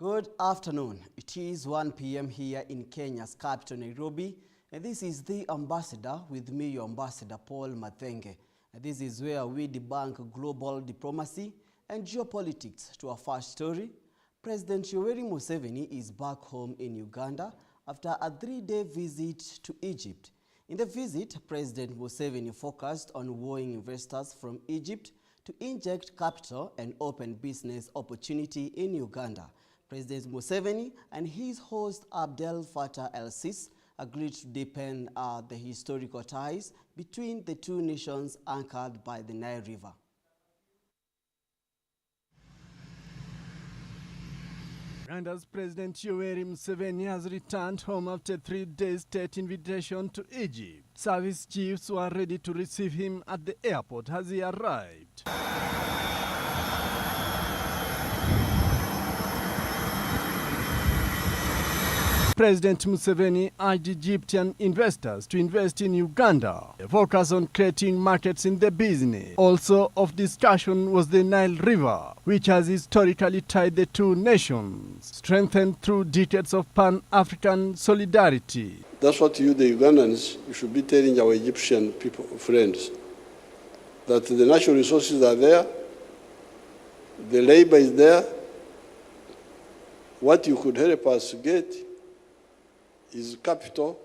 Good afternoon. It is 1 p.m. here in Kenya's capital, Nairobi, and this is The Ambassador with me, your ambassador, Paul Mathenge. And this is where we debunk global diplomacy and geopolitics. To our first story, President Yoweri Museveni is back home in Uganda after a 3-day visit to Egypt. In the visit, President Museveni focused on wooing investors from Egypt to inject capital and open business opportunity in Uganda. President Museveni and his host Abdel Fattah el-Sisi agreed to deepen the historical ties between the two nations anchored by the Nile River. Uganda's President Yoweri Museveni has returned home after a 3-day state invitation to Egypt. Service chiefs were ready to receive him at the airport as he arrived. President Museveni urged Egyptian investors to invest in Uganda. A focus on creating markets in the business. Also of discussion was the Nile River, which has historically tied the two nations, strengthened through decades of Pan-African solidarity. That's what you, the Ugandans, you should be telling our Egyptian people, friends, that the natural resources are there, the labor is there. What you could help us get is capital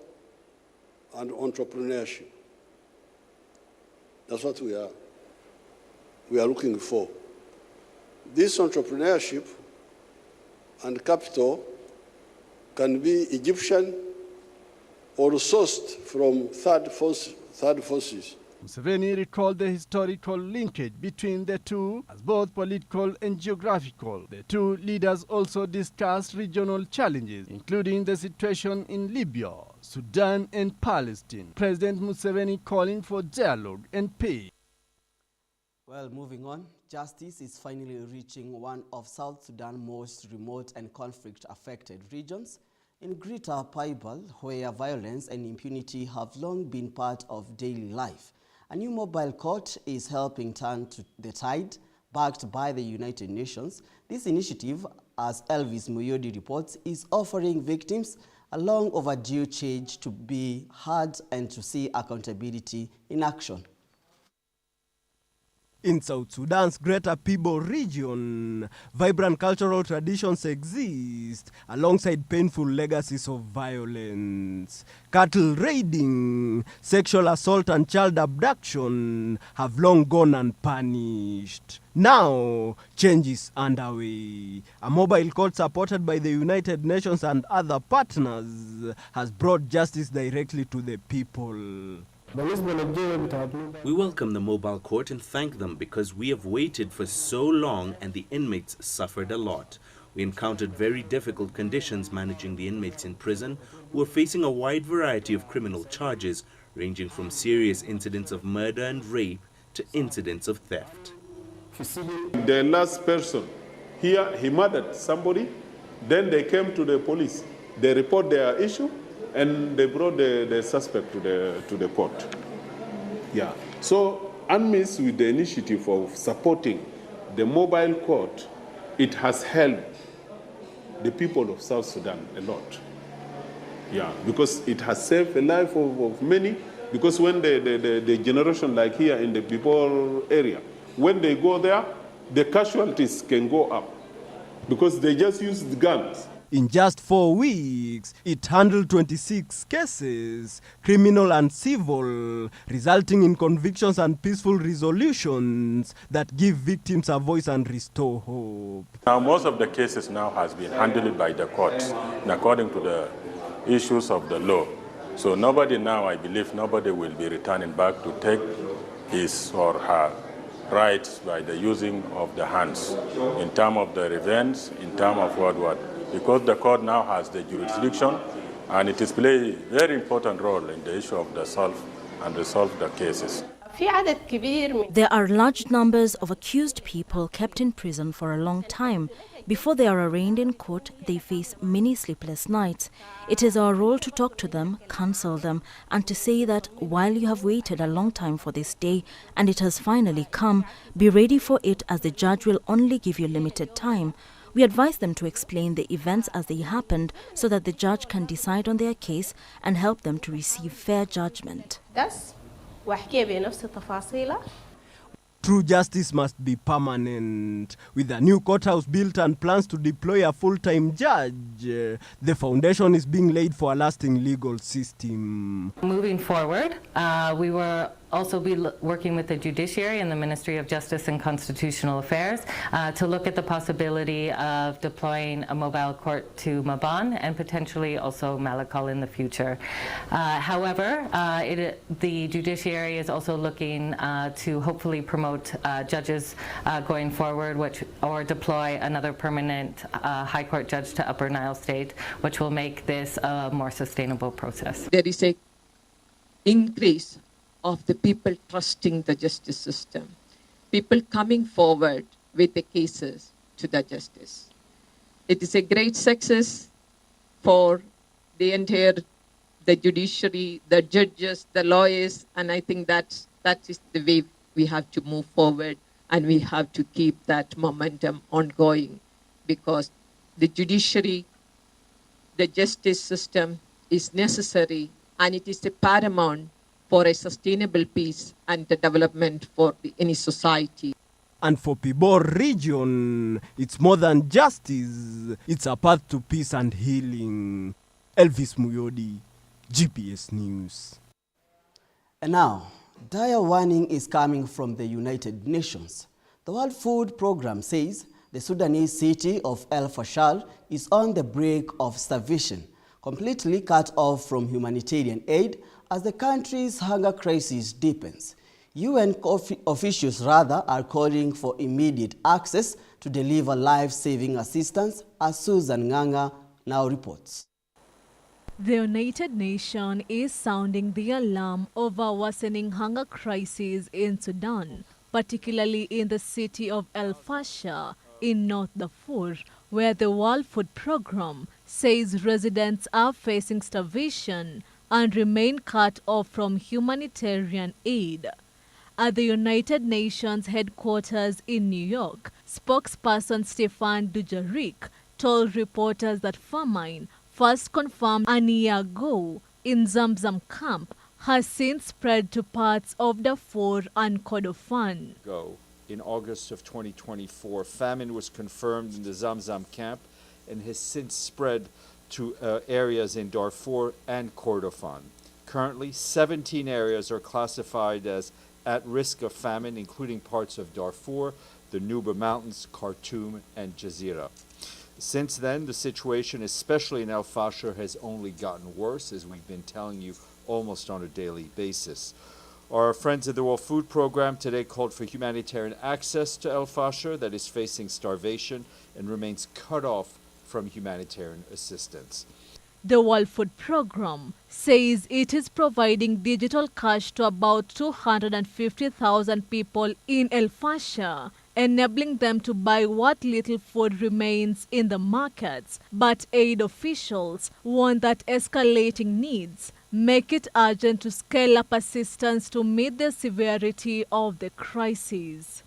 and entrepreneurship. That's what we are looking for. This entrepreneurship and capital can be Egyptian or sourced from third forces. Museveni recalled the historical linkage between the two as both political and geographical. The two leaders also discussed regional challenges, including the situation in Libya, Sudan, and Palestine. President Museveni calling for dialogue and peace. Well, moving on, justice is finally reaching one of South Sudan's most remote and conflict-affected regions, in Greater Pibel, where violence and impunity have long been part of daily life. A new mobile court is helping turn the tide, backed by the United Nations. This initiative, as Elvis Muyodi reports, is offering victims a long overdue change to be heard and to see accountability in action. In South Sudan's Greater Pibel region, vibrant cultural traditions exist alongside painful legacies of violence. Cattle raiding, sexual assault and child abduction have long gone unpunished. Now, change is underway. A mobile court supported by the United Nations and other partners has brought justice directly to the people. We welcome the mobile court and thank them because we have waited for so long and the inmates suffered a lot. We encountered very difficult conditions managing the inmates in prison who are facing a wide variety of criminal charges ranging from serious incidents of murder and rape to incidents of theft. The last person here, he murdered somebody, then they came to the police. They report their issue and they brought the suspect to the court. Yeah. So, UNMISS, with the initiative of supporting the mobile court, it has helped the people of South Sudan a lot. Yeah, because it has saved the life of many. Because when the generation like here in the people area, when they go there, the casualties can go up because they just use the guns. In just 4 weeks, it handled 26 cases, criminal and civil, resulting in convictions and peaceful resolutions that give victims a voice and restore hope. Now, most of the cases now has been handled by the courts, according to the issues of the law. So nobody now, I believe, nobody will be returning back to take his or her rights by the using of the hands, in terms of the revenge, in terms of what. Because the court now has the jurisdiction and it is playing a very important role in the issue of the resolve the cases. There are large numbers of accused people kept in prison for a long time. Before they are arraigned in court, they face many sleepless nights. It is our role to talk to them, counsel them, and to say that while you have waited a long time for this day and it has finally come, be ready for it as the judge will only give you limited time. We advise them to explain the events as they happened so that the judge can decide on their case and help them to receive fair judgment. True justice must be permanent. With a new courthouse built and plans to deploy a full-time judge, the foundation is being laid for a lasting legal system. Moving forward, we will also be working with the judiciary and the Ministry of Justice and Constitutional Affairs to look at the possibility of deploying a mobile court to Maban and potentially also Malakal in the future. However, the judiciary is also looking to hopefully promote judges going forward, or deploy another permanent High Court judge to Upper Nile State, which will make this a more sustainable process. There is an increase of the people trusting the justice system, people coming forward with the cases to the justice. It is a great success for the judiciary, the judges, the lawyers, and I think that is the way we have to move forward, and we have to keep that momentum ongoing, because the judiciary, the justice system is necessary, and it is a paramount for a sustainable peace and the development for any society. And for Pibor region, it's more than justice. It's a path to peace and healing. Elvis Muyodi, GPS News. And now, dire warning is coming from the United Nations. The World Food Programme says the Sudanese city of El Fashal is on the brink of starvation, completely cut off from humanitarian aid as the country's hunger crisis deepens. UN officials are calling for immediate access to deliver life-saving assistance, as Susan Nganga now reports. The United Nations is sounding the alarm over worsening hunger crisis in Sudan, particularly in the city of El Fasher in North Darfur, where the World Food Programme says residents are facing starvation and remain cut off from humanitarian aid. At the United Nations headquarters in New York, spokesperson Stefan Dujarric told reporters that famine, first confirmed a year ago in Zamzam camp, has since spread to parts of Darfur and Kordofan. In August of 2024, famine was confirmed in the Zamzam camp and has since spread to areas in Darfur and Kordofan. Currently, 17 areas are classified as at risk of famine, including parts of Darfur, the Nuba Mountains, Khartoum, and Jazeera. Since then, the situation, especially in El Fasher, has only gotten worse, as we've been telling you almost on a daily basis. Our friends at the World Food Programme today called for humanitarian access to El Fasher, that is facing starvation and remains cut off from humanitarian assistance. The World Food Programme says it is providing digital cash to about 250,000 people in El Fasher, enabling them to buy what little food remains in the markets. But aid officials warn that escalating needs make it urgent to scale up assistance to meet the severity of the crisis.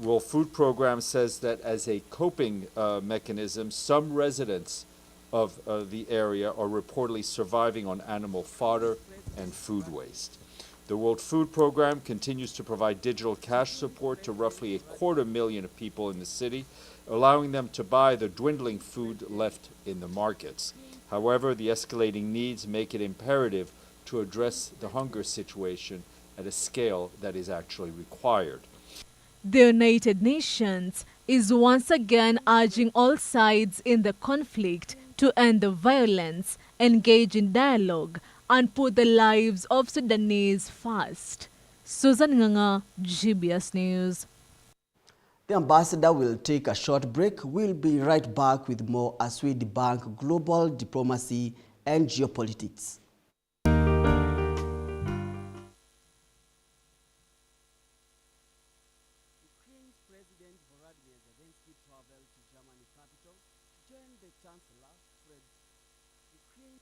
World Food Programme says that as a coping mechanism, some residents of the area are reportedly surviving on animal fodder and food waste. The World Food Programme continues to provide digital cash support to roughly 250,000 people in the city, allowing them to buy the dwindling food left in the markets. However, the escalating needs make it imperative to address the hunger situation at a scale that is actually required. The United Nations is once again urging all sides in the conflict to end the violence, engage in dialogue, and put the lives of Sudanese first. Susan Nganga, GBS News. The ambassador will take a short break. We'll be right back with more as we debunk global diplomacy and geopolitics. Ukraine's President Volodymyr Zelensky traveled to Germany capital to join the Chancellor Ukraine.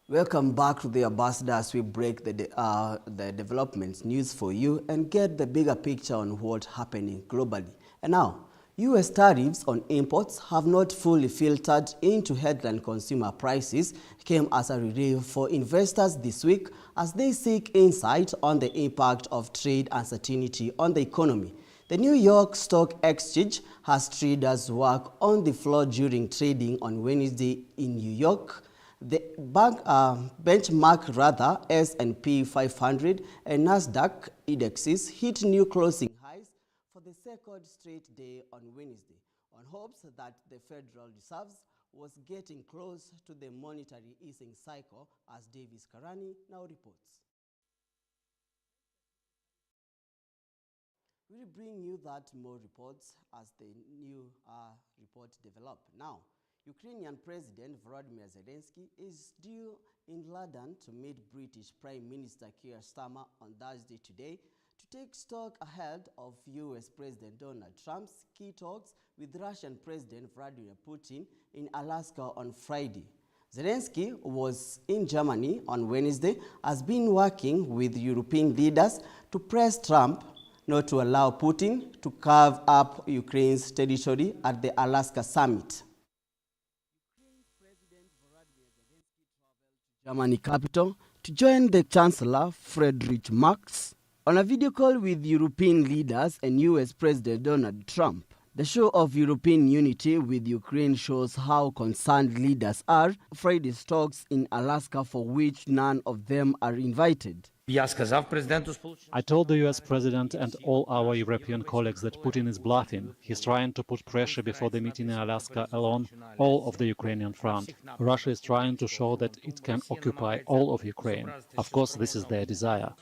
Welcome back to the Ambassador as we break the developments news for you and get the bigger picture on what's happening globally. And now, U.S. tariffs on imports have not fully filtered into headline consumer prices came as a relief for investors this week as they seek insight on the impact of trade uncertainty on the economy. The New York Stock Exchange has traders work on the floor during trading on Wednesday in New York. The benchmark S&P 500 and Nasdaq indexes hit new closing highs for the second straight day on Wednesday, on hopes that the Federal Reserve was getting close to the monetary easing cycle, as Davis Karani now reports. We'll bring you that more reports as the new report develop. Now, Ukrainian President Volodymyr Zelensky is due in London to meet British Prime Minister Keir Starmer on Thursday today to take stock ahead of US President Donald Trump's key talks with Russian President Vladimir Putin in Alaska on Friday. Zelensky was in Germany on Wednesday, has been working with European leaders to press Trump not to allow Putin to carve up Ukraine's territory at the Alaska summit. Germany capital to join the Chancellor Friedrich Merz on a video call with European leaders and US President Donald Trump. The show of European unity with Ukraine shows how concerned leaders are. Friday's talks in Alaska, for which none of them are invited. I told the US President and all our European colleagues that Putin is bluffing. He's trying to put pressure before the meeting in Alaska along all of the Ukrainian front. Russia is trying to show that it can occupy all of Ukraine. Of course, this is their desire.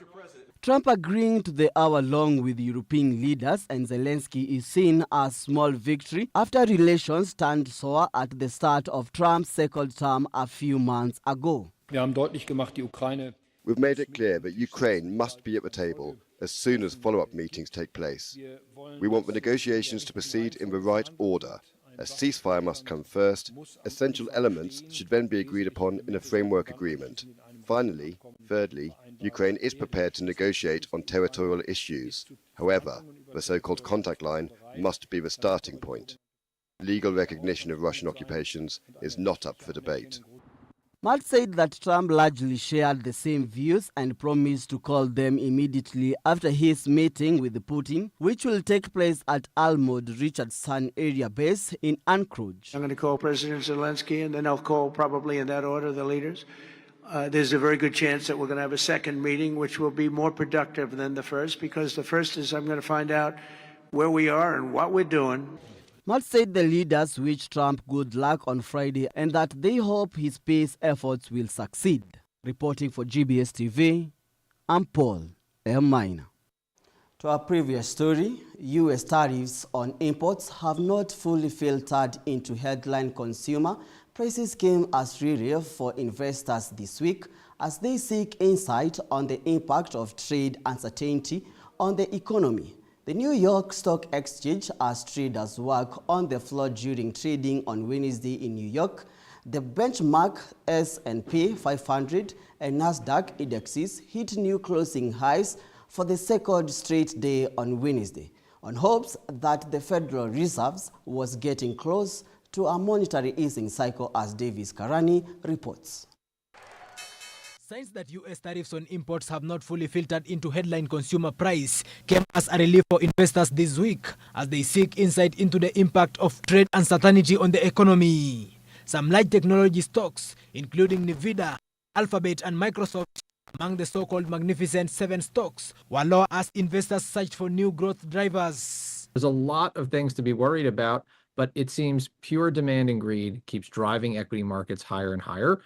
Trump agreeing to the hour-long with European leaders, and Zelensky is seen as small victory after relations turned sour at the start of Trump's second term a few months ago. We've made it clear that Ukraine must be at the table as soon as follow-up meetings take place. We want the negotiations to proceed in the right order. A ceasefire must come first. Essential elements should then be agreed upon in a framework agreement. Finally, thirdly, Ukraine is prepared to negotiate on territorial issues. However, the so-called contact line must be the starting point. Legal recognition of Russian occupations is not up for debate. Merz said that Trump largely shared the same views and promised to call them immediately after his meeting with Putin, which will take place at Arnold Richardson Area Base in Anchorage. I'm going to call President Zelensky, and then I'll call, probably in that order, the leaders. There's a very good chance that we're going to have a second meeting, which will be more productive than the first, because the first is I'm going to find out where we are and what we're doing. Merz said the leaders wished Trump good luck on Friday and that they hope his peace efforts will succeed. Reporting for GBS TV, I'm Paul M. Minor. To our previous story, U.S. tariffs on imports have not fully filtered into headline consumer prices came as relief for investors this week as they seek insight on the impact of trade uncertainty on the economy. The New York Stock Exchange has traders work on the floor during trading on Wednesday in New York. The benchmark S&P 500 and Nasdaq indexes hit new closing highs for the second straight day on Wednesday, on hopes that the Federal Reserve was getting close to a monetary easing cycle, as Davis Karani reports. Signs that U.S. tariffs on imports have not fully filtered into headline consumer price came as a relief for investors this week as they seek insight into the impact of trade uncertainty on the economy. Some large technology stocks, including Nvidia, Alphabet, and Microsoft, among the so-called Magnificent Seven stocks, were lower as investors searched for new growth drivers. There's a lot of things to be worried about, but it seems pure demand and greed keeps driving equity markets higher and higher.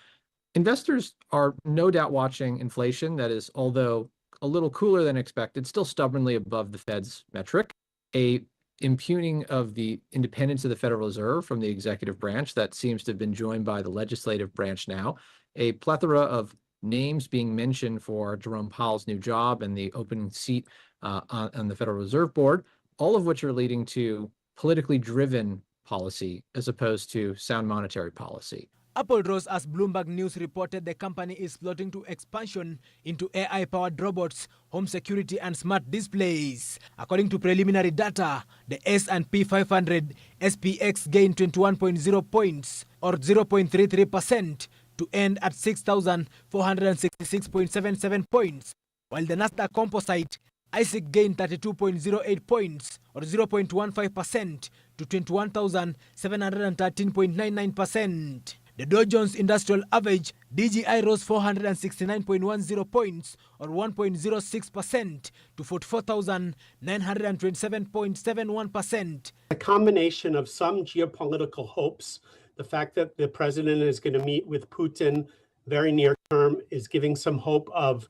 Investors are no doubt watching inflation that is, although a little cooler than expected, still stubbornly above the Fed's metric, a impugning of the independence of the Federal Reserve from the executive branch that seems to have been joined by the legislative branch now, a plethora of names being mentioned for Jerome Powell's new job and the opening seat on the Federal Reserve Board, all of which are leading to politically driven policy as opposed to sound monetary policy. Apple rose as Bloomberg News reported the company is plotting to expansion into AI-powered robots, home security and smart displays. According to preliminary data, the S&P 500 SPX gained 21.0 points or 0.33% to end at 6,466.77 points, while the Nasdaq Composite ISIC gained 32.08 points or 0.15% to 21,713.99%. The Dow Jones Industrial Average DJI rose 469.10 points or 1.06% to 44,927.71%. A combination of some geopolitical hopes, the fact that the president is going to meet with Putin very near term is giving some hope of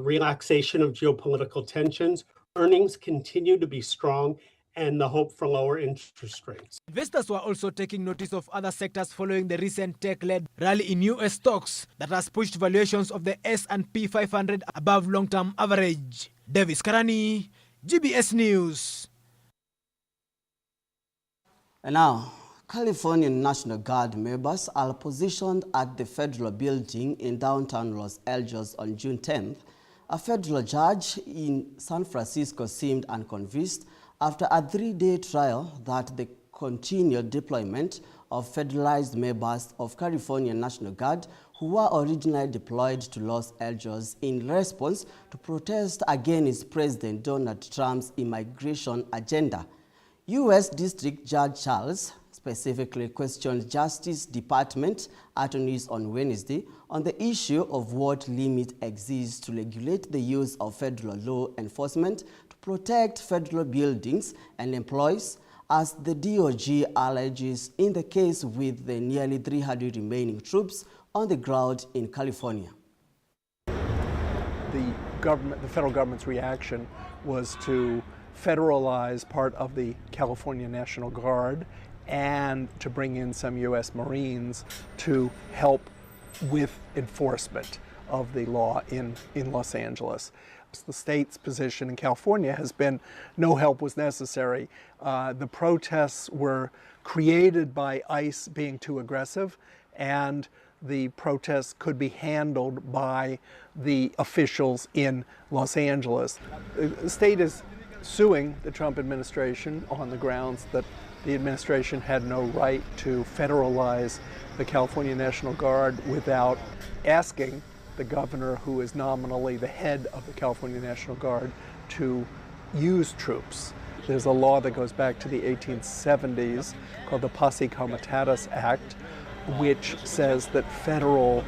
relaxation of geopolitical tensions. Earnings continue to be strong, and the hope for lower interest rates. Investors were also taking notice of other sectors following the recent tech-led rally in U.S. stocks that has pushed valuations of the S&P 500 above long-term average. Davis Karani, GBS News. And now, California National Guard members are positioned at the federal building in downtown Los Angeles on June 10th. A federal judge in San Francisco seemed unconvinced after a 3-day trial that the continued deployment of federalized members of California National Guard who were originally deployed to Los Angeles in response to protest against President Donald Trump's immigration agenda. U.S. District Judge Charles specifically questioned Justice Department attorneys on Wednesday on the issue of what limit exists to regulate the use of federal law enforcement to protect federal buildings and employees, as the DOJ alleges in the case with the nearly 300 remaining troops on the ground in California. The federal government's reaction was to federalize part of the California National Guard and to bring in some U.S. Marines to help with enforcement of the law in Los Angeles. The state's position in California has been no help was necessary. The protests were created by ICE being too aggressive, and the protests could be handled by the officials in Los Angeles. The state is suing the Trump administration on the grounds that the administration had no right to federalize the California National Guard without asking the governor, who is nominally the head of the California National Guard, to use troops. There's a law that goes back to the 1870s called the Posse Comitatus Act, which says that federal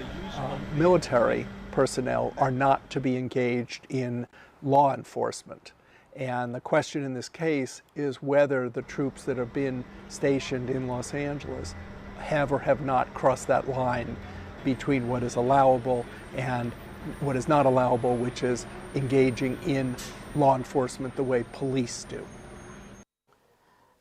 military personnel are not to be engaged in law enforcement. And the question in this case is whether the troops that have been stationed in Los Angeles have or have not crossed that line between what is allowable and what is not allowable, which is engaging in law enforcement the way police do.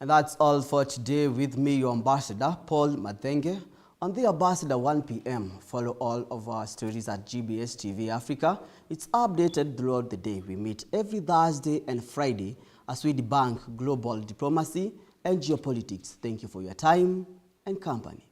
And that's all for today with me, your ambassador, Paul Mathenge. On the Ambassador 1 p.m., follow all of our stories at GBS TV Africa. It's updated throughout the day. We meet every Thursday and Friday as we debunk global diplomacy and geopolitics. Thank you for your time and company.